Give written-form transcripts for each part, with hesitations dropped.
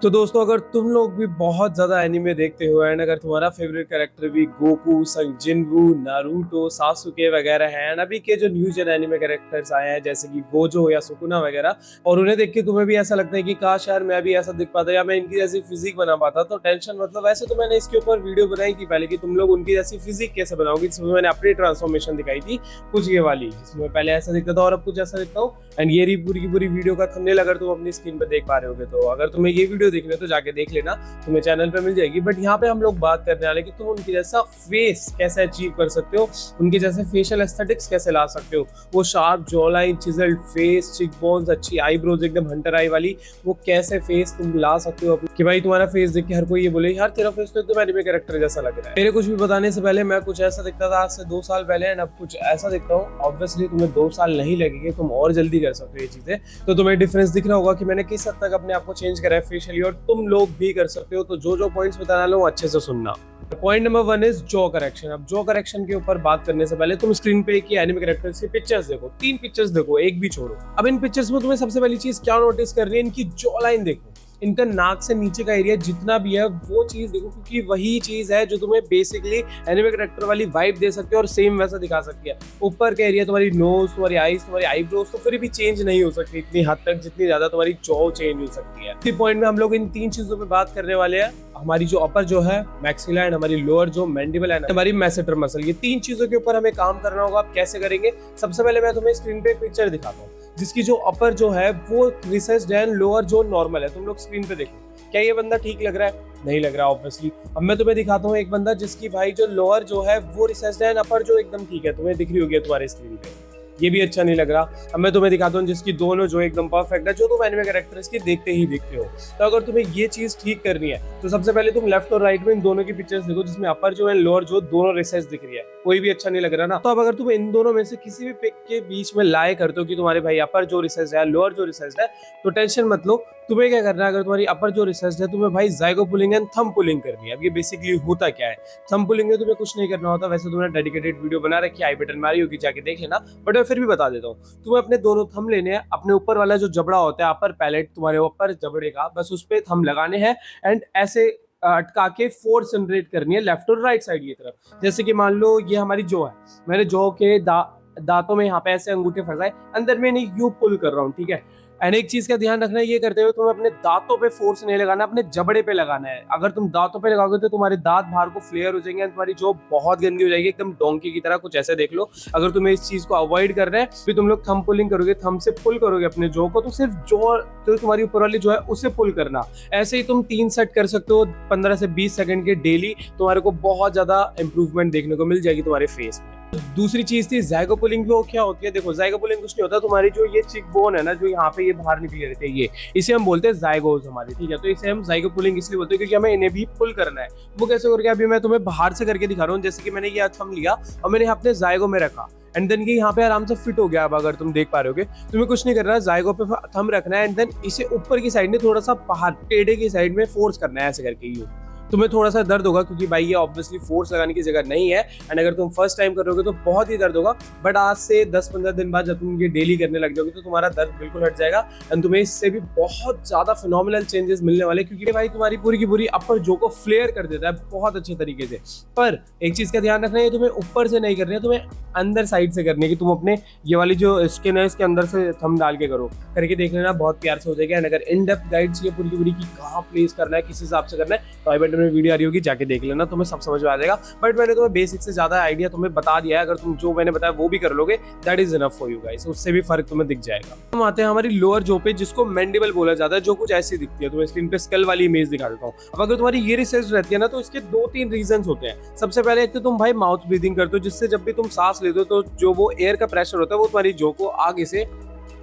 तो दोस्तों, अगर तुम लोग भी बहुत ज्यादा एनिमे देखते हो एंड अगर तुम्हारा फेवरेट कैरेक्टर भी गोकू, संजिनवू, नारुतो, सासुके वगैरह हैं एंड अभी के जो न्यू जेन एनिमे कैरेक्टर्स आए हैं जैसे कि गोजो या सुकुना वगैरह, और उन्हें देख के तुम्हें भी ऐसा लगता है कि काश यार मैं भी ऐसा दिख पाता या मैं इनकी जैसी फिजिक बना पाता, तो टेंशन मतलब वैसे तो मैंने इसके ऊपर वीडियो बनाई थी पहले कि तुम लोग उनकी जैसी फिजिक कैसे बनाओगे, जिसमें मैंने अपनी ट्रांसफॉर्मेशन दिखाई थी कुछ ये वाली, जिसमें पहले ऐसा दिखता था और अब कुछ ऐसा दिखता हूँ। एंड ये रही पूरी की पूरी वीडियो का थंबनेल, अगर तुम अपनी स्क्रीन पर देख पा रहे होगे तो अगर तुम्हें ये वीडियो देखनी है तो जाके देख लेना, तुम्हें चैनल पे मिल जाएगी। बट यहाँ पे हम लोग बात करने वाले कि तुम उनके जैसा फेस कैसे अचीव कर सकते हो, उनके जैसे फेशियल एस्थेटिक्स कैसे ला सकते हो, वो sharp jaw line, chiselled face, चिक बोन्स, अच्छी आईब्रोज एकदम हंटर आई वाली, वो कैसे फेस तुम ला सकते हो कि भाई तुम्हारा फेस देख के हर कोई ये बोले यार तेरा फेस तो एकदम एनिमे कैरेक्टर जैसा लग रहा है। मेरे कुछ भी बताने से पहले मैं कुछ ऐसा दिखता था आज से 2 साल पहले एंड अब कुछ ऐसा दिखता हूँ। ऑब्वियसली तुम्हें 2 साल नहीं लगेंगे, तुम और जल्दी कर सकते हो ये चीजें, तो तुम्हें डिफरेंस दिख रहा होगा कि मैंने किस हद तक अपने आप को चेंज करा है फेशियली, और तुम लोग भी कर सकते हो। तो जो पॉइंट्स बताना लो अच्छे से सुनना। Point number 1 is jaw correction. अब जॉ करेक्शन के ऊपर बात करने से पहले तुम स्क्रीन पे की एनिमे कैरेक्टर्स की पिक्चर्स देखो, 3 पिक्चर्स देखो, एक भी छोड़ो। अब इन पिक्चर्स में तुम्हें सबसे पहली चीज क्या नोटिस करनी है, इनकी जॉ लाइन देखो, इनका नाक से नीचे का एरिया जितना भी है वो चीज देखो, क्योंकि वही चीज है जो तुम्हें बेसिकली एनिमे कैरेक्टर वाली वाइब दे सकती है और सेम वैसा दिखा सकती है। ऊपर का एरिया, तुम्हारी नोज, तुम्हारी आईज, तुम्हारी आईब्रोज तो फिर भी चेंज नहीं हो सकती इतनी हद तक जितनी ज्यादा तुम्हारी जॉ चेंज हो सकती है। इसी पॉइंट में हम लोग इन 3 चीजों पे बात करने वाले हैं। हमारी जो अपर जो है मैक्सिला एंड हमारी लोअर जो मैंडिबल एंड हमारी मैसेटर मसल, ये 3 चीजों के ऊपर हमें काम करना होगा। आप कैसे करेंगे? सबसे पहले मैं तुम्हें स्क्रीन पे एक पिक्चर दिखाता हूँ जिसकी जो अपर जो है वो रिसेस्ड है, लोअर जो नॉर्मल है। तुम लोग स्क्रीन पे देखो, क्या ये बंदा ठीक लग रहा है? नहीं लग रहा ऑब्वियसली। अब मैं तुम्हें दिखाता हूँ एक बंदा जिसकी भाई जो लोअर जो है वो रिसेस्ड है एंड अपर जो एकदम ठीक है, तुम्हें दिख रही होगी तुम्हारे स्क्रीन पे, ये भी अच्छा नहीं लग रहा। अब मैं तुम्हें दिखाता हूँ जिसकी दोनों जो एकदम परफेक्ट है, जो तुम एनिमे कैरेक्टर्स की देखते ही देखते हो। तो अगर तुम्हें ये चीज ठीक करनी है तो सबसे पहले तुम लेफ्ट और राइट में इन दोनों की पिक्चर्स देखो जिसमें अपर जो है लोअर जो दोनों रिसेस दिख रही है, कोई भी अच्छा नहीं लग रहा ना। तो अब अगर तुम इन दोनों में से किसी भी पिक के बीच में लाए करते हो कि तुम्हारे भाई अपर जो रिसेस है, लोअर जो रिसेस है, तो टेंशन मत लो। तुम्हें क्या करना है, अगर तुम्हारी अपर जो रिसेस है, तुम्हें भाई zygote pulling and thumb pulling करनी है। अब ये बेसिकली होता क्या है? थंब पुलिंग में तुम्हें कुछ नहीं करना होता, वैसे तुमने डेडिकेटेड वीडियो बना रखी है, आई बटन मारी होगी, जाके देख लेना, बट मैं फिर भी बता देता हूँ। तुम्हें अपने दोनों थंब लेने हैं, अपने ऊपर वाला जो जबड़ा होता है, अपर पैलेट, तुम्हारे ऊपर जबड़े का, बस उस पे थंब लगाने हैं एंड ऐसे अटका के फोर्स जनरेट करनी है लेफ्ट और राइट साइड की तरफ। जैसे कि मान लो ये हमारी जो है, मैंने जो के दांतों में यहाँ पे ऐसे अंगूठे फंसाए, अंदर में नहीं यू पुल कर रहा हूँ, ठीक है। एंड एक चीज का ध्यान रखना है, ये करते हुए तुम्हें अपने दांतों पे फोर्स नहीं लगाना, अपने जबड़े पे लगाना है। अगर तुम दांतों पे लगाओगे तो तुम्हारे दांत बाहर को फ्लेयर हो जाएंगे, तुम्हारी जो बहुत गंदी हो जाएगी, एकदम डोंकी की तरह, कुछ ऐसे देख लो। अगर तुम्हें इस चीज को अवॉइड कर रहे हैं, फिर तुम लोग थंब पुलिंग करोगे, थंब से पुल करोगे अपने जो को, तो सिर्फ जो तो तुम्हारी ऊपर वाली जो है उसे पुल करना। ऐसे ही तुम 3 सेट कर सकते हो 15 से 20 सेकंड के डेली, तुम्हारे को बहुत ज्यादा इंप्रूवमेंट देखने को मिल जाएगी तुम्हारे फेस में। दूसरी चीज थी जाइगो पुलिंग। वो क्या होती है? देखो, जाइगो पुलिंग कुछ नहीं होता, तुम्हारी जो ये चिक बोन है ना, जो यहाँ पे ये बाहर निकले रहते हैं, ये इसे हम बोलते हैं जाइगोस हमारे, ठीक है। तो इसे हम जाइगो पुलिंग इसलिए बोलते हैं क्योंकि हमें इन्हें भी पुल करना है। वो कैसे करके अभी मैं तुम्हें बाहर से करके दिखा रहा हूँ। जैसे कि मैंने ये थंब लिया और मैंने अपने जाइगो में रखा एंड देन ये यहाँ पे आराम से फिट हो गया। अब अगर तुम देख पा रहे होगे, तुम्हें कुछ नहीं करना है, जाइगो पे थंब रखना है एंड देन इसे ऊपर की साइड में थोड़ा सा बाहर टेढ़े की साइड में फोर्स करना है, ऐसे करके यूं। तुम्हें थोड़ा सा दर्द होगा क्योंकि भाई ये ऑब्वियसली फोर्स लगाने की जगह नहीं है एंड अगर तुम फर्स्ट टाइम करोगे तो बहुत ही दर्द होगा। बट आज से 10-15 दिन बाद जब तुम ये डेली करने लग जाओगे तो तुम्हारा दर्द बिल्कुल हट जाएगा एंड तुम्हें इससे भी बहुत ज्यादा फिनोमिनल चेंजेस मिलने वाले, क्योंकि भाई तुम्हारी पूरी की पूरी अपर जो को फ्लेयर कर देता है बहुत अच्छे तरीके से। पर एक चीज का ध्यान रखना है, तुम्हें ऊपर से नहीं करनी है, तुम्हें अंदर साइड से करनी है कि तुम अपने ये वाली जो स्किन है इसके अंदर से थंब डाल के करो, करके देख लेना, बहुत प्यार से हो जाएगा। एंड अगर इन डेप्थ गाइड चाहिए पूरी की पूरी की कहाँ प्लेस करना है, किस हिसाब से करना है, तो आई बटन में वीडियो आ रही होगी, जाके देख लेना, तुम्हें सब समझ में आ जाएगा। बट मैंने तुम्हें बेसिक से ज्यादा आइडिया तुम्हें बता दिया है, अगर तुम जो मैंने बताया वो भी कर लोगे, that is enough for you guys, उससे भी फर्क तुम्हें दिख जाएगा। हम आते हैं हमारी लोअर जो पे, जिसको मैंडिबल बोला जाता है, जो कुछ ऐसी दिखती है। तुम्हें स्क्रीन पे स्कल वाली इमेज दिखा देता हूँ। अब अगर तुम्हारी ये रिसर्च रहती है ना, तो इसके 2-3 रीजन होते हैं। सबसे पहले एक तो तुम भाई माउथ ब्रीदिंग करते हो, जिससे जब भी तुम सांस लेते हो तो जो वो एयर का प्रेशर होता है वो तुम्हारी जो को आगे से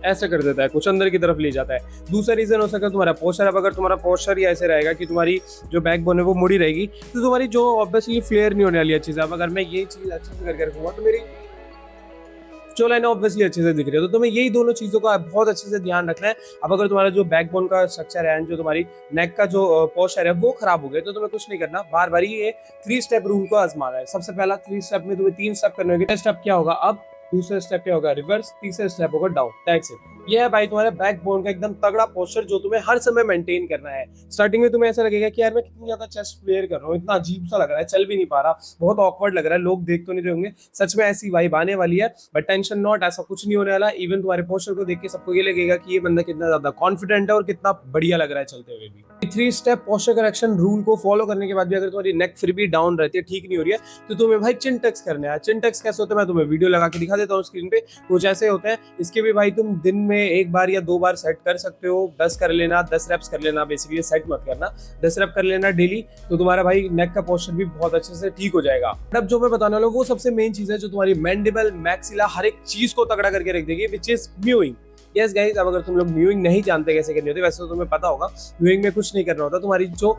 ऐसा कर देता है, कुछ अंदर की तरफ ले जाता है। दूसरा रीजन हो सकता है तुम्हारा पोस्चर। अब अगर तुम्हारा पोस्चर ही ऐसे रहेगा कि तुम्हारी जो बैकबोन है वो मुड़ी रहेगी, तो तुम्हारी जो ऑब्वियसली फ्लेयर नहीं होने वाली अच्छी से। अब अगर मैं ये चीज अच्छे से करके रखूंगा तो मेरी जो लाइन ऑब्वियसली अच्छे से दिख रही है, तो तुम्हें यही दोनों चीजों का बहुत अच्छे से ध्यान रखना है। अब अगर तुम्हारा जो बैकबोन का स्ट्रक्चर है, जो तुम्हारी नेक का जो पोस्चर है वो खराब हो गया, तो तुम्हें कुछ नहीं करना, बार बार ये 3 स्टेप रूल को आजमाना है। सबसे पहला 3 स्टेप में तुम्हें 3 स्टेप करने होंगे। स्टेप क्या होगा? अब दूसरा स्टेप क्या होगा, रिवर्स, तीसरा स्टेप होगा डाउन, दैट्स इट। ये है भाई तुम्हारे बैक बोन का एकदम तगड़ा पोस्चर जो तुम्हें हर समय मेंटेन करना है। स्टार्टिंग में तुम्हें ऐसा लगेगा कि यार मैं कितनी ज्यादा चेस्ट फ्लेयर कर रहा हूँ, इतना अजीब सा लग रहा है, चल भी नहीं पा रहा, बहुत ऑकवर्ड लग रहा है, लोग देख तो नहीं रहे होंगे, सच में ऐसी वाइब आने वाली है। बट टेंशन नॉट, ऐसा कुछ नहीं होने वाला। इवन तुम्हारे पोस्चर को देख के सबको ये लगेगा कि ये बंदा कितना ज्यादा कॉन्फिडेंट है और कितना बढ़िया लग रहा है चलते हुए भी। 3 स्टेप पोस्चर करेक्शन रूल को फॉलो करने के बाद भी अगर तुम्हारी नेक फिर भी डाउन रहती है, ठीक नहीं हो रही है, तो तुम्हें भाई चिन टक्स करने हैं। चिन टक्स कैसे होते हैं मैं तुम्हें वीडियो लगा के दिखा देता हूँ स्क्रीन पे, कुछ ऐसे होते हैं। इसके भी भाई तुम दिन में 1 बार या 2 बार सेट कर सकते हो। 10 कर लेना, 10 रेप्स कर लेना, बेसिकली सेट मत करना, 10 रेप कर लेना डेली, तो तुम्हारा भाई नेक का पोस्चर भी बहुत अच्छे से ठीक हो जाएगा। अब जो मैं बताने वाला हूँ वो सबसे मेन चीज है जो तुम्हारी मैंडिबल, मैक्सिला, हर एक चीज को तगड़ा करके रख देगी, which is mowing. Yes guys, अब अगर तुम लोग म्यूइंग नहीं जानते कैसे करनी होती, वैसे तो तुम्हें पता होगा, म्यूइंग में कुछ नहीं करना होता। तुम्हारी जो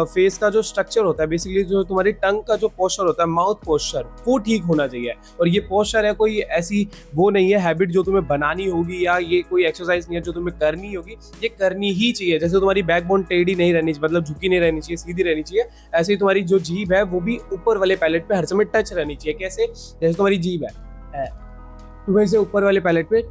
फेस का जो स्ट्रक्चर होता है, बेसिकली जो तुम्हारी टंग का जो पोस्चर होता है, माउथ पोस्चर, वो ठीक होना चाहिए। और ये पोस्चर है कोई ऐसी वो नहीं है हैबिट जो तुम्हें बनानी होगी, या ये कोई एक्सरसाइज नहीं है जो तुम्हें करनी होगी, ये करनी ही चाहिए। जैसे तुम्हारी बैकबोन टेढ़ी नहीं रहनी चाहिए, मतलब झुकी नहीं रहनी चाहिए, सीधी रहनी चाहिए, ऐसे ही तुम्हारी जो जीभ है वो भी ऊपर वाले पैलेट पे हर समय टच रहनी चाहिए। कैसे, जैसे तुम्हारी जीभ है, तुम्हें इसे ऊपर वाले पैलेट पे,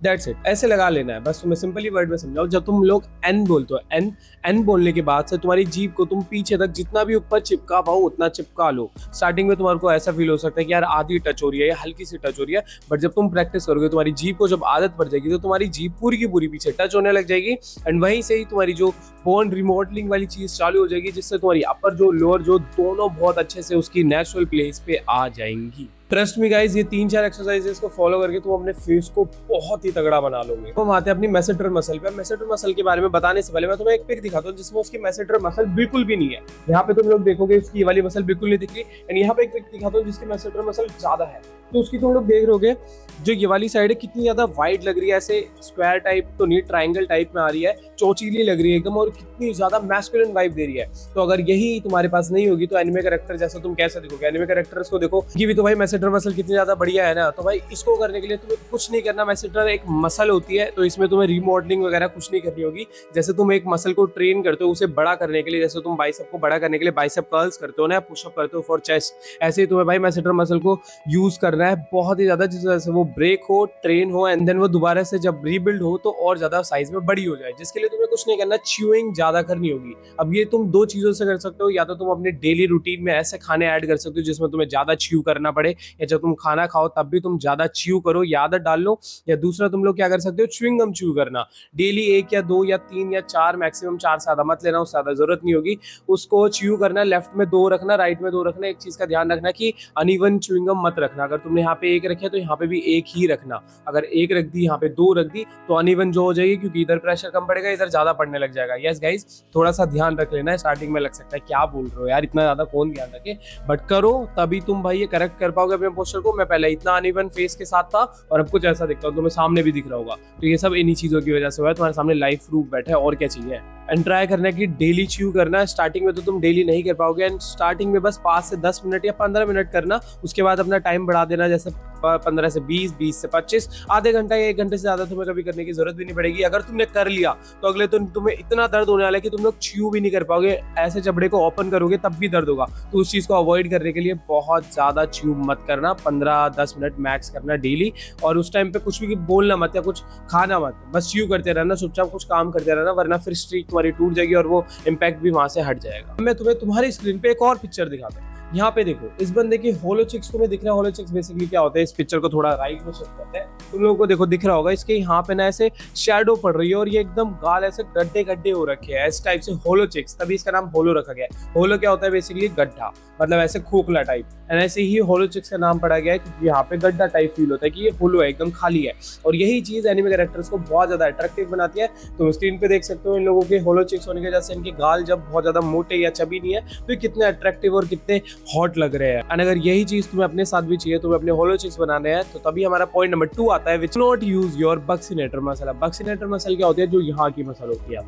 दैट्स इट, ऐसे लगा लेना है। बस तुम्हें सिंपली वर्ड में समझाओ, जब तुम लोग एन बोलते हो, एन एन बोलने के बाद से तुम्हारी जीभ को तुम पीछे तक जितना भी ऊपर चिपका पाओ उतना चिपका लो। स्टार्टिंग में तुम्हारे को ऐसा फील हो सकता है कि यार आधी टच हो रही है या हल्की सी टच हो रही है, बट जब तुम प्रैक्टिस करोगे, तुम्हारी जीभ को जब आदत पड़ जाएगी, तो तुम्हारी जीभ पूरी की पूरी पीछे टच होने लग जाएगी। एंड वहीं से ही तुम्हारी जो बोन रिमॉडलिंग वाली चीज चालू हो जाएगी, जिससे तुम्हारी अपर जो लोअर जो दोनों बहुत अच्छे से उसकी नेचुरल प्लेस पे आ जाएंगी। ट्रस्ट मी गाइस, ये 3-4 एक्सरसाइजेस को फॉलो करके तुम अपने फेस को बहुत ही तगड़ा बना लोगे। तो हम आते हैं अपनी मेसेटर मसल पे। मेसेटर मसल के बारे में बताने से पहले मैं तुम्हें एक पिक दिखाता हूँ जिसमें उसकी मेसेटर मसल बिल्कुल भी नहीं है। यहाँ पे तुम लोग देखोगे इसकी वाली मसल बिल्कुल नहीं दिख रही, एंड यहाँ पे एक पिक दिखाता हूँ जिसकी मेसेटर मसल ज्यादा है, तो उसकी तुम लोग देख रहोगे जो ये वाली साइड है कितनी ज्यादा वाइड लग रही है, ऐसे स्क्वायर टाइप तो नहीं, ट्राइंगल टाइप में आ रही है, चौचीली लग रही है एकदम, और कितनी ज्यादा मैस्कुलिन वाइब दे रही है। तो अगर यही तुम्हारे पास नहीं होगी तो एनिमे कैरेक्टर जैसा तुम कैसे दिखोगे। एनिमे कैरेक्टर्स को देखो कि भी तो भाई मेसेटर मसल कितनी ज्यादा बढ़िया है ना। तो भाई इसको करने के लिए तुम्हें कुछ नहीं करना। मेसेटर एक मसल होती है, तो इसमें तुम्हें रिमॉडलिंग वगैरह कुछ नहीं करनी होगी। जैसे तुम एक मसल को ट्रेन करते हो उसे बड़ा करने के लिए, जैसे तुम बाइसेप को बड़ा करने के लिए बाइसेप कर्ल्स करते हो ना, पुशअप करते हो फॉर चेस्ट, ऐसे ही तुम्हें भाई मेसेटर मसल को यूज करना है बहुत ही ज्यादा, जिस वजह से वो ब्रेक हो, ट्रेन हो, एंड देन वो दोबारा से जब रीबिल्ड हो तो और ज्यादा साइज में बड़ी हो जाए। जिसके लिए तुम्हें कुछ नहीं करना, च्यूइंग ज्यादा करनी होगी। अब ये तुम 2 चीजों से कर सकते हो, या तो तुम अपने डेली रूटीन में ऐसे खाने ऐड कर सकते हो जिसमें तुम्हें ज्यादा च्यू करना पड़े, या जब तुम खाना खाओ तब भी तुम ज्यादा च्यू करो, ये आदत डाल लो। या दूसरा तुम लोग क्या कर सकते हो, च्यूइंग गम च्यू करना डेली, 1 या 2 या 3 या 4, मैक्सिमम 4 से ज्यादा मत लेना, उससे ज्यादा जरूरत नहीं होगी। उसको च्यू करना, लेफ्ट में 2 रखना, राइट में 2 रखना। एक चीज का ध्यान रखना कि अनइवन च्यूइंग गम मत रखना। अगर तुमने यहाँ पे 1 रखे तो यहाँ पे भी 1 ही रखना। अगर 1 रख दी, यहाँ पे 2 रख दी, तो अनइवन जो हो जाएगी, क्योंकि इधर प्रेशर कम पड़ेगा, इधर ज्यादा पड़ने लग जाएगा। यस गाइस, थोड़ा सा ध्यान रख लेना है। स्टार्टिंग में लग सकता है क्या बोल रहे हो यार, इतना ज्यादा कौन ध्यान रखे, बट करो तभी तुम भाई ये करेक्ट कर पाओगे अपने पोस्चर को। मैं पहले इतना अनइवन फेस के साथ था और अब कुछ ऐसा दिखता हूँ, तुम्हें सामने भी दिख रहा होगा। तो ये सब इन्हीं चीजों की वजह से हुआ है। तुम्हारे सामने लाइव प्रूफ बैठा है, और क्या चाहिए। एंड ट्राई करना कि डेली च्यू करना। स्टार्टिंग में तो तुम डेली नहीं कर पाओगे, एंड स्टार्टिंग में बस 5 से 10 मिनट या 15 मिनट करना। उसके बाद अपना टाइम बढ़ा देना, जैसे 15 से 20, 20 से 25, आधे घंटा या 1 घंटे से ज्यादा तुम्हें कभी करने की जरूरत भी नहीं पड़ेगी। अगर तुमने कर लिया तो अगले दिन तुम्हें इतना दर्द होने वाला है कि तुम लोग च्यू भी नहीं कर पाओगे। ऐसे जबड़े को ओपन करोगे तब भी दर्द होगा। तो उस चीज को अवॉइड करने के लिए बहुत ज्यादा च्यू मत करना, 15-10 मिनट मैक्स करना डेली। और उस टाइम पे कुछ भी बोलना मत या कुछ खाना मत, बस च्यू करते रहना, चुपचाप कुछ काम करते रहना, वरना फिर स्ट्रीक तुम्हारी टूट जाएगी और वो इम्पैक्ट भी वहां से हट जाएगा। मैं तुम्हें तुम्हारी स्क्रीन पे एक और पिक्चर दिखाता हूँ। यहाँ पे देखो, इस बंदे की होलो चिक्स तुम्हें दिख रहा है। होलो चिक्स बेसिकली क्या होता है, इस पिक्चर को थोड़ा राइट में शिफ्ट करते हैं, तुम लोगों को देखो दिख रहा होगा, इसके यहाँ पे ना ऐसे शैडो पड़ रही है और ये एकदम गाल ऐसे गड्ढे गड्ढे हो रखे हैं, इस टाइप से होलो चिक्स, तभी इसका नाम होलो रखा गया है। होलो क्या होता है, बेसिकली गड्ढा, मतलब ऐसे खोखला टाइप, एंड ऐसे ही होलो चिक्स का नाम पड़ा गया है क्योंकि यहाँ पे गड्ढा टाइप फील होता है कि ये होलो है, एकदम खाली है। और यही चीज एनिमे कैरेक्टर्स को बहुत ज्यादा अट्रैक्टिव बनाती है। तुम स्क्रीन पे देख सकते हो इन लोगों के होलो चिक्स होने की वजह से इनके गाल जब बहुत ज्यादा मोटे या चबी नहीं है तो कितने अट्रैक्टिव और कितने हॉट लग रहे हैं। एंड अगर यही चीज तुम्हें अपने साथ भी चाहिए, तुम्हें अपने होलो चिक्स बनाने हैं, तो तभी हमारा पॉइंट नंबर 2 आता है, which not use your buccinator muscle. Buccinator muscle क्या होती है, जो यहाँ की मसल होती है,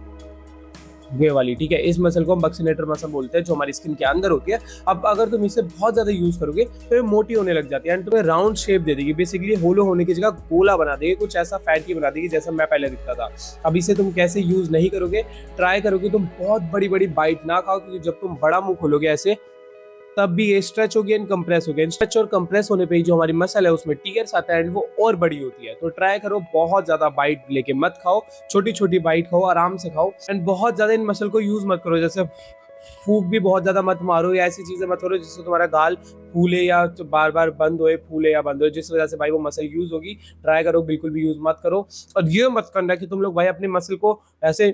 ये वाली, ठीक है। इस मसल को हम बक्सिनेटर मसल बोलते हैं, जो हमारी स्किन के अंदर होती है। अब अगर तुम इसे बहुत ज्यादा यूज करोगे तो ये मोटी होने लग जाती है एंड तुम्हें राउंड शेप दे देगी। बेसिकली होलो होने की जगह गोला बना देगी, कुछ ऐसा फैटी बना देगी जैसा मैं पहले दिखता था। अब इसे तुम कैसे यूज नहीं करोगे, ट्राई करोगे तुम बहुत बड़ी बड़ी बाइट ना खाओ, क्योंकि जब तुम बड़ा मुंह खोलोगे ऐसे तब भी ये स्ट्रेच हो गया एंड कंप्रेस हो गया। स्ट्रेच और कंप्रेस होने पे ही जो हमारी मसल है उसमें टीयर्स आता है एंड वो और बड़ी होती है। तो ट्राई करो, बहुत ज्यादा बाइट लेके मत खाओ, छोटी छोटी बाइट खाओ, आराम से खाओ एंड बहुत ज्यादा इन मसल को यूज मत करो। जैसे फूक भी बहुत ज्यादा मत मारो या ऐसी चीजें मत करो जिससे तुम्हारा गाल फूले या बार बार बंद होए, फूले या बंद होए, जिस वजह से भाई वो मसल यूज होगी। ट्राई करो बिल्कुल भी यूज मत करो। और ये मत करना कि तुम लोग भाई अपनी मसल को ऐसे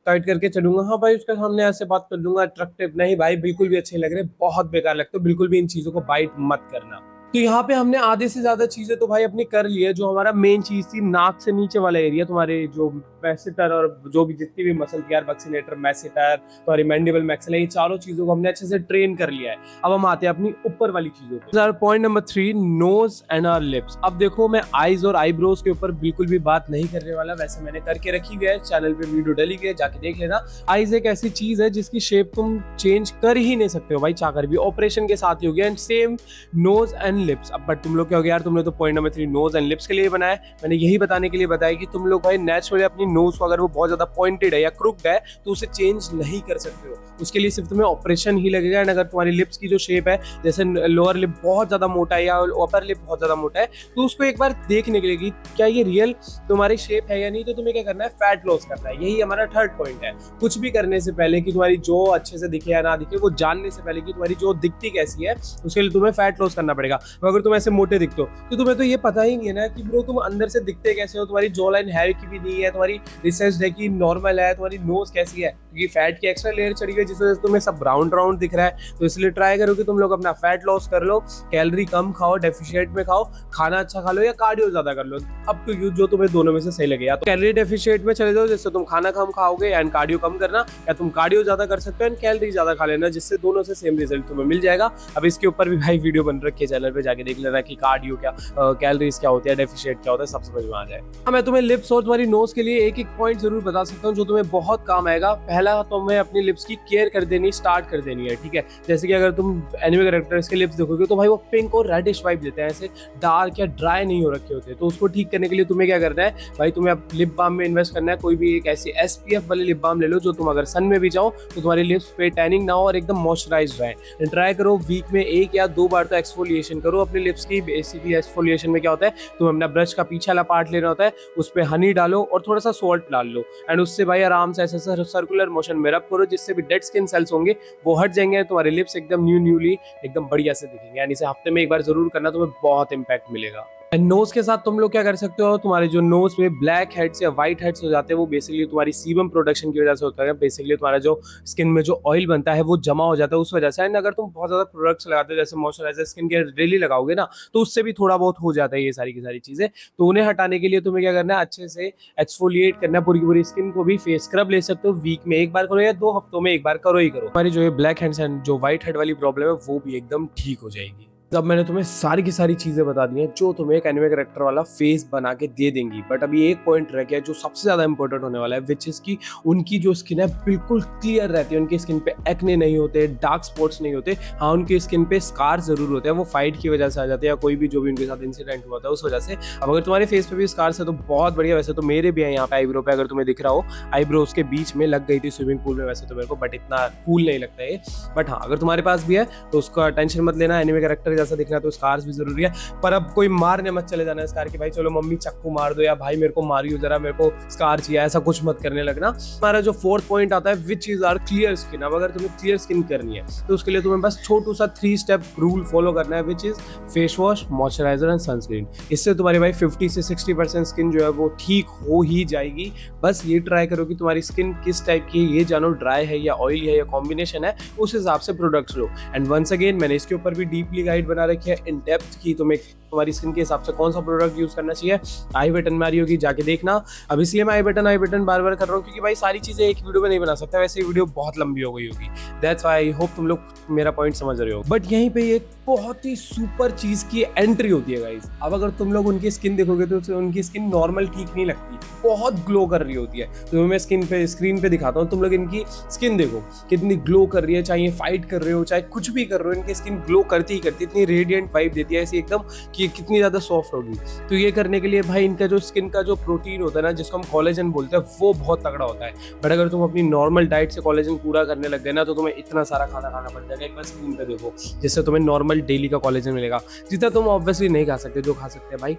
टाइट करके चलूंगा, हाँ भाई उसके सामने ऐसे बात कर लूंगा अट्रैक्टिव, नहीं भाई बिल्कुल भी अच्छे लग रहे, बहुत बेकार लगते हो। बिल्कुल भी इन चीजों को बाइट मत करना। तो यहाँ पे हमने आधे से ज्यादा चीजें तो भाई अपनी कर ली है। जो हमारा मेन चीज थी नाक से नीचे वाला एरिया, तुम्हारे जो मैसेटर और जो भी जितनी भी मसल थी यार, बक्सीनेटर, मैसेटर, तुम्हारी मैंडिबल, मैक्सिला, ये चारों चीजों को हमने अच्छे से ट्रेन कर लिया है। अब हम आते हैं अपनी ऊपर वाली चीजों पे। Point number 3, nose and our lips. अब देखो मैं आईज और आईब्रोज के ऊपर बिल्कुल भी बात नहीं करने वाला, वैसे मैंने करके रखी हुई है, चैनल पे वीडियो डली गई है, जाके देख लेना। आईज एक ऐसी चीज है जिसकी शेप तुम चेंज कर ही नहीं सकते हो भाई, चाहकर भी, ऑपरेशन के साथ ही हो गया। And same nose and lips. अब बट तुम लोग क्या हो गया यार, तुमने तो point number 3 nose and lips के लिए बनाया, मैंने यही बताने के लिए बताया कि तुम लोग भाई नेचुरली अपनी नोज को अगर वो बहुत ज्यादा पॉइंटेड है या क्रुक्ड है तो उसे चेंज नहीं कर सकते हो, उसके लिए सिर्फ तुम्हें ऑपरेशन ही लगेगा। एंड अगर तुम्हारी लिप्स की जो शेप है, जैसे लोअर लिप बहुत ज्यादा मोटा है या अपर लिप बहुत ज्यादा मोटा है, तो उसको एक बार देखने के लिए कि क्या ये रियल तुम्हारी शेप है या नहीं, तो तुम्हें क्या करना है, फैट लॉस करना है। यही हमारा थर्ड पॉइंट है। कुछ भी करने से पहले कि तुम्हारी जो अच्छे से दिखे या ना दिखे, वो जानने से पहले कि तुम्हारी जो दिखती कैसी है, उसके लिए तुम्हें फैट लॉस करना पड़ेगा। अगर तुम ऐसे मोटे दिखते हो तो तुम्हें तो ये पता ही नहीं है ना कि ब्रो तुम अंदर से दिखते कैसे हो, तुम्हारी जॉ लाइन है कि भी नहीं है, तुम्हारी रिसेस्ड है कि नॉर्मल है, तुम्हारी नोज कैसी है, क्योंकि फैट की एक्स्ट्रा लेयर चढ़ी हुई है जिस वजह से तुम्हें सब राउंड राउंड दिख रहा है। तो इसलिए ट्राई करो कि तुम लोग अपना फैट लॉस कर लो, कैलोरी कम खाओ, डेफिशिएट में खाओ, खाना अच्छा खा लो या कार्डियो ज्यादा कर लो, अब तो यूज जो तुम्हें दोनों में से सही लगे। या तो कैलोरी डेफिशिएट में चले जाओ जिससे तुम खाना कम खाओगे एंड कार्डियो कम करना, या तुम कार्डियो ज्यादा कर सकते हो एंड कैलोरी ज्यादा खा लेना, जिससे दोनों से सेम रिजल्ट तुम्हें मिल जाएगा। अब इसके ऊपर भी भाई वीडियो बन रखी है, चैनल पे जाके देख लेना कि कार्डियो क्या, कैलोरीज क्या होती है, डेफिशिएट क्या होता है, सब समझ में आ जाए। मैं तुम्हें लिप्स और तुम्हारी नोज के लिए एक एक पॉइंट जरूर बता सकता हूँ जो तुम्हें बहुत काम आएगा। पहला, तुम्हें अपनी लिप्स की केयर कर देनी स्टार्ट कर देनी है, ठीक है। जैसे कि अगर तुम एनिमे कैरेक्टर्स के लिप्स देखोगे तो भाई वो पिंक और रेडिश वाइब देते हैं, ऐसे डार्क या ड्राई नहीं हो रखे होते। तो उसको ठीक करने के लिए तुम्हें क्या करना है भाई, तुम्हें अब लिप बाम में इन्वेस्ट करना है। कोई भी एक ऐसी SPF वाली लिप बाम ले लो जो तुम अगर सन में भी जाओ तो तुम्हारी लिप्स पे टैनिंग ना हो और एकदम मॉइस्चराइज रहे। ट्राई करो वीक में 1 या 2 बार तो एक्सफोलिएशन करो अपनी लिप्स की। बेसिकली एक्सफोलिएशन में क्या होता है, तुम्हें अपना ब्रश का पीछे वाला पार्ट लेना होता है, उस पर हनी डालो और थोड़ा सा सॉल्ट डाल लो एंड उससे भाई आराम से ऐसे सर्कुलर मोशन में रब करो, जिससे भी डेड स्किन सेल्स होंगे वो हट जाएंगे, तुम्हारे लिप्स एकदम न्यूली एकदम बढ़िया से दिखेंगे। यानी इसे हफ्ते में 1 बार जरूर करना, तुम्हें बहुत इंपैक्ट मिलेगा। नोज के साथ तुम लोग क्या कर सकते हो, तुम्हारे जो नोज में ब्लैक हेड्स या व्हाइट हेड्स हो जाते हैं वो बेसिकली तुम्हारी सीबम प्रोडक्शन की वजह से होता है। बेसिकली तुम्हारा जो स्किन में जो ऑयल बनता है वो जमा हो जाता है उस वजह से। एंड अगर तुम बहुत ज्यादा प्रोडक्ट्स लगाते हो जैसे मॉइस्चराइजर, स्किन केयर डेली लगाओगे ना, तो उससे भी थोड़ा बहुत हो जाता है ये सारी की सारी चीजें। तो उन्हें हटाने के लिए तुम्हें क्या करना है, अच्छे से एक्सफोलिएट करना है पूरी की पूरी स्किन को भी। फेस स्क्रब ले सकते हो, वीक में 1 बार करो या 2 हफ्तों में 1 बार करो ही करो। हमारी जो ये ब्लैक हेड्स एंड जो व्हाइट हेड वाली प्रॉब्लम है वो भी एकदम ठीक हो जाएगी। अब मैंने तुम्हें सारी की सारी चीजें बता दी हैं जो तुम्हें एक एनिमे कैरेक्टर वाला फेस बना के दे देंगी। बट अभी एक पॉइंट रह गया जो सबसे ज्यादा इंपॉर्टेंट होने वाला है, विच इज की उनकी जो स्किन है बिल्कुल क्लियर रहती है, उनकी स्किन पे एक्ने नहीं होते, डार्क स्पॉट्स नहीं होते। हाँ, उनकी स्किन पे स्कार जरूर होते हैं, वो फाइट की वजह से आ जाते हैं या कोई भी जो भी उनके साथ इंसिडेंट हुआ था उस वजह से। अब अगर तुम्हारे फेस पे भी स्कार्स है तो बहुत बढ़िया। वैसे तो मेरे भी है यहाँ पे आईब्रो पे, अगर तुम्हें दिख रहा हो आईब्रोज के बीच में लग गई थी स्विमिंग पूल में वैसे तो मेरे को, बट इतना कूल नहीं लगता है। बट हाँ, अगर तुम्हारे पास भी है तो उसका टेंशन मत लेना, एनिमे कैरेक्टर जैसा दिखना है तो स्कार भी जरूरी है। पर अब कोई मारने मत चले जाना स्कार की, भाई चलो मम्मी चक्कू मार दो या भाई मेरे को मारियो जरा, मेरे को स्कार चाहिए, ऐसा कुछ मत करने लगना। हमारा जो 4th पॉइंट आता है, which is our clear skin. अब अगर तुम्हें क्लियर स्किन करनी है तो उसके लिए तुम्हें बस छोटू सा 3 स्टेप रूल फॉलो करना है, which is face wash, moisturiser and sunscreen. इससे तुम्हारी भाई 50 से 60% स्किन जो है वो ठीक हो ही जाएगी। बस ये ट्राई करो कि तुम्हारी स्किन किस टाइप की है, ये जानो ड्राई है या ऑयली है या कॉम्बिनेशन है, उस हिसाब से प्रोडक्ट्स लो। एंड वंस अगेन मैंने इसके ऊपर भी डीपली गाइड बना रखी है इन डेप्थ की, तुम्हें तुम्हारी स्किन के हिसाब से कौन सा प्रोडक्ट यूज करना चाहिए। आई बटन में आ रही होगी, जाके देखना। अब इसलिए मैं आई बटन बार बार कर रहा हूँ क्योंकि भाई सारी चीजें एक वीडियो में नहीं बना सकता, वैसे वीडियो बहुत लंबी हो गई होगी। दैट्स व्हाई आई होप तुम लोग मेरा पॉइंट समझ रहे हो। बट यहीं पे एक बहुत ही सुपर चीज की एंट्री होती है गाइस। अब अगर तुम लोग उनकी स्किन देखोगे तो उनकी स्किन नॉर्मल ठीक नहीं लगती, बहुत ग्लो कर रही होती है। तो मैं स्क्रीन पे दिखाता हूँ, तुम लोग इनकी स्किन देखो कितनी ग्लो कर रही है, चाहे फाइट कर रहे हो चाहे कुछ भी कर रहे हो, इनकी स्किन ग्लो करती ही करती है। इतनी इतनी रेडिएंट वाइब देती है ऐसी एकदम कि कितनी ज़्यादा सॉफ्ट होगी। तो ये करने के लिए भाई इनका जो स्किन का जो प्रोटीन होता है ना, जिसको हम कोलेजन बोलते हैं, वो बहुत तगड़ा होता है। बट अगर तुम अपनी नॉर्मल डाइट से कोलेजन पूरा करने लग गए ना, तो तुम्हें इतना सारा खाना खाना पड़ जाएगा। एक बार स्क्रीन पे देखो, जिससे तुम्हें नॉर्मल डेली का कोलेजन मिलेगा, जितना तुम ऑब्वियसली नहीं खा सकते। जो खा सकते हैं भाई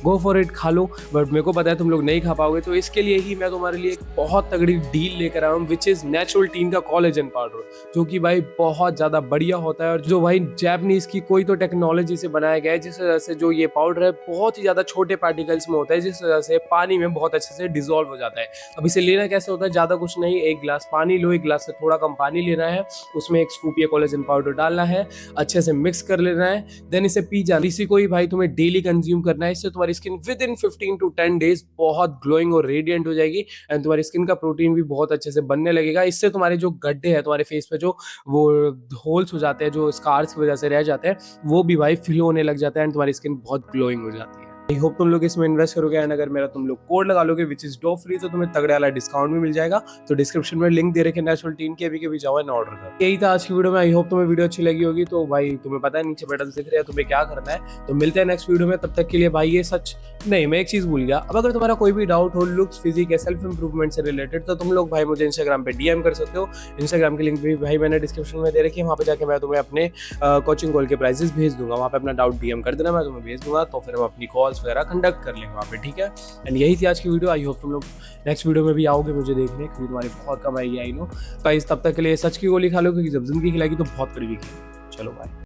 गो फॉर इट, खा लो। बट मेरे को पता है तुम लोग नहीं खा पाओगे, तो इसके लिए ही मैं तुम्हारे लिए एक बहुत तगड़ी डील लेकर आया हूँ, विच इज़ नेचुरल टीन का कोलेजन पाउडर, जो कि भाई बहुत ज़्यादा बढ़िया होता है और जो भाई जापानीज़ की कोई तो टेक्नोलॉजी से बनाया गया है, जिस वजह से जो ये पाउडर है बहुत ही ज़्यादा छोटे पार्टिकल्स में होता है, जिस वजह से पानी में बहुत अच्छे से डिजोल्व हो जाता है। अब इसे लेना कैसे होता है, ज़्यादा कुछ नहीं, एक गिलास पानी लो, एक गिलास से थोड़ा कम पानी लेना है, उसमें एक स्कूप ये कोलेजन पाउडर डालना है, अच्छे से मिक्स कर लेना है, देन इसे पी जाना। इसी को ही भाई तुम्हें डेली कंज्यूम करना है। इससे तुम्हारी skin with in 15 to 10 days बहुत ग्लोइंग और रेडिएंट हो जाएगी एंड तुम्हारी स्किन का प्रोटीन भी बहुत अच्छे से बनने लगेगा। इससे तुम्हारे जो गड्ढे हैं तुम्हारे फेस पे, जो वो होल्स हो जाते हैं, जो स्कार्स की वजह से रह जाते हैं, वो भी भाई फिल होने लग जाता है एंड तुम्हारी स्किन बहुत ग्लोइंग हो जाती है। आई होप तुम लोग इसमें इन्वेस्ट करोगे एंड अगर मेरा तुम लोग कोड लगा लोगे विच इज डो फ्री, तो तुम्हें तगड़े वाला डिस्काउंट भी मिल जाएगा। तो डिस्क्रिप्शन में लिंक दे रखे नेचुरल टीन के, अभी जाओ एंड ऑर्डर करो। यही था आज की वीडियो में। आई होप तुम्हें वीडियो अच्छी लगी होगी। तो भाई तुम्हें पता है नीचे बटन दिख रहे हैं, तुम्हें क्या करना है। तो मिलते हैं नेक्स्ट वीडियो में, तब तक के लिए भाई ये सच नहीं, मैं एक चीज भूल गया। अब अगर तुम्हारा कोई भी डाउट हो लुक्स, फिजिक या सेल्फ इंप्रूवमेंट से रिलेटेड, तो तुम लोग भाई मुझे इंस्टाग्राम पे डीएम कर सकते हो। इंस्टाग्राम की लिंक भी भाई मैंने डिस्क्रिप्शन में दे रखी है, वहाँ पे जाके मैं तुम्हें अपने कोचिंग कॉल के प्राइजेस भेज दूंगा। वहाँ पे अपना डाउट डीएम कर देना, मैं तुम्हें भेज दूंगा। तो फिर हम अपनी कॉल्स वगैरह कंडक्ट कर लेंगे वहाँ पे, ठीक है। एंड यही थी आज की वीडियो। आई होप तुम लोग नेक्स्ट वीडियो में भी आओगे मुझे देखने, क्योंकि तुम्हारी बहुत कम आएगी, आई नो। गाइस तब तक के लिए सच की गोली खा लो, क्योंकि जब जिंदगी खिलाएगी तो बहुत कड़वी खिलाएगी। चलो बाय।